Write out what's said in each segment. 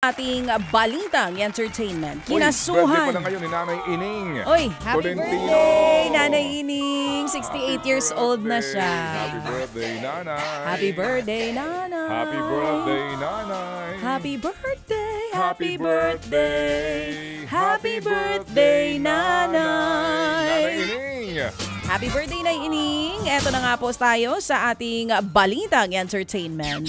Ating balitang entertainment. Birthday Kinasuhan. pa na ngayon ni Nanay Ining. Oy, happy Tolentino. birthday, Nanay Ining. 68 years old na siya. Happy birthday, Nanay. Happy birthday, Nanay. Happy birthday, Nanay. Happy birthday. Happy birthday. Happy birthday, Nanay. Nanay Ining. Happy birthday, Nanay Ining. Eto na nga po tayo sa ating balitang entertainment.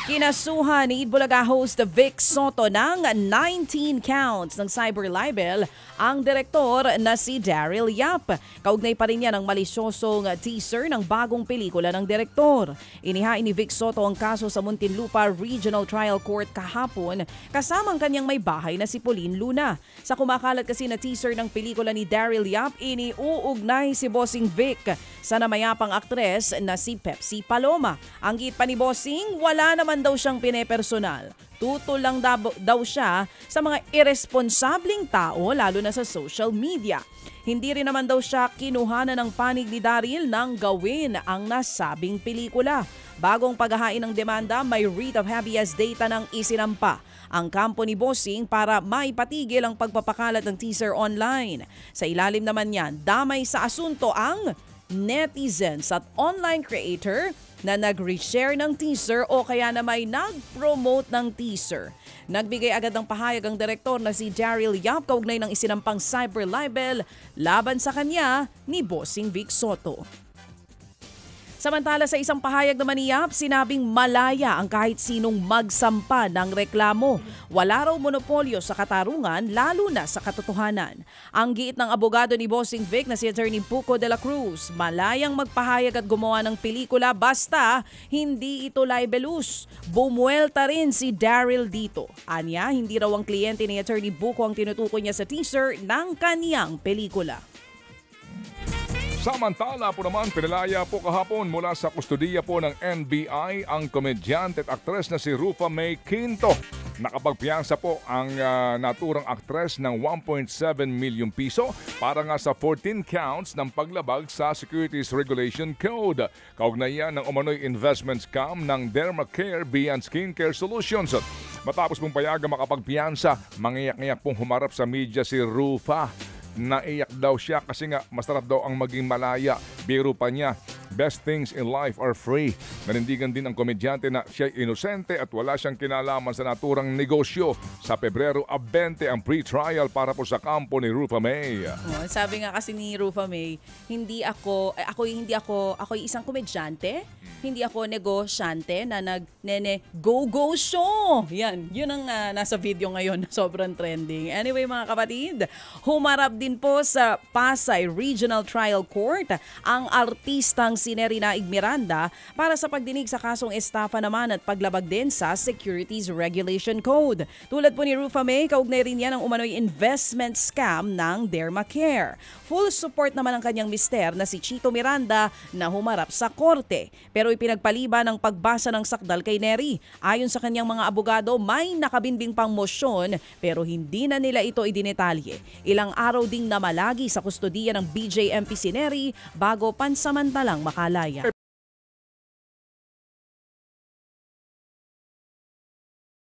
Kinasuhan ni Itbulaga host Vic Soto ng 19 counts ng cyber libel ang direktor na si Daryl Yap. Kaugnay pa rin niya ng malisyosong teaser ng bagong pelikula ng direktor. Inihain ni Vic Soto ang kaso sa Muntinlupa Regional Trial Court kahapon kasamang kanyang may bahay na si Pauline Luna. Sa kumakalat kasi na teaser ng pelikula ni Daryl Yap, iniuugnay si Bossing Vic sa namayapang aktres na si Pepsi Paloma. Ang git pa ni Bossing, wala naman daw siyang pinepersonal. Tutol lang daw siya sa mga irresponsableng tao lalo na sa social media. Hindi rin naman daw siya kinuhanan ng panig ni Daryl nang gawin ang nasabing pelikula. Bagong paghahain ng demanda, may writ of habeas data ng isinampa ang kampo ni Bossing para maipatigil ang pagpapakalat ng teaser online. Sa ilalim naman niyan, damay sa asunto ang netizens at online creator na nag-reshare ng teaser o kaya na may nag-promote ng teaser. Nagbigay agad ng pahayag ang direktor na si Daryl Yap kaugnay ng isinampang cyber libel laban sa kanya ni Bossing Vic Soto. Samantala sa isang pahayag naman ni Yap, sinabing malaya ang kahit sinong magsampa ng reklamo. Wala raw monopolyo sa katarungan lalo na sa katotohanan. Ang giit ng abogado ni Bossing Vic na si Attorney Puco de la Cruz, malayang magpahayag at gumawa ng pelikula basta hindi ito libelous. Bumuelta rin si Daryl dito. Anya, hindi raw ang kliyente ni Attorney Puco ang tinutukoy niya sa teaser ng kaniyang pelikula. Samantala po naman, pinalaya po kahapon mula sa kustodiya po ng NBI ang komedyante at aktres na si Rufa May Quinto. Nakapagpiyansa po ang naturang aktres ng 1.7 milyong piso para nga sa 14 counts ng paglabag sa Securities Regulation Code. Kaugnayan ng umano'y investment scam ng Dermacare Beyond Skincare Solutions. Matapos pong payagang makapagpiyansa, mangiyak-ngiyak pong humarap sa media si Rufa. Naiyak daw siya kasi nga masarap daw ang maging malaya. Biro pa niya, best things in life are free. Nanindigan din ang komedyante na siya inosente at wala siyang kinalaman sa naturang negosyo. Sa Pebrero 20 ang pre-trial para po sa kampo ni Rufa May. Sabi nga kasi ni Rufa May, ako isang komedyante, hindi ako negosyante na go-go show. Yun ang nasa video ngayon, sobrang trending. Anyway mga kapatid, humarap din po sa Pasay Regional Trial Court ang artistang si Nery Naig Miranda para sa pagdinig sa kasong estafa naman at paglabag din sa Securities Regulation Code. Tulad po ni Rufa May, kaugnay rin yan ang umano'y investment scam ng Dermacare. Full support naman ang kanyang mister na si Chito Miranda na humarap sa korte. Pero ipinagpaliban ang pagbasa ng sakdal kay Nery. Ayon sa kanyang mga abogado, may nakabinbing pang mosyon pero hindi na nila ito idinetalye. Ilang araw ding namalagi sa kustodiya ng BJMP si Nery bago pansamantalang makalaya.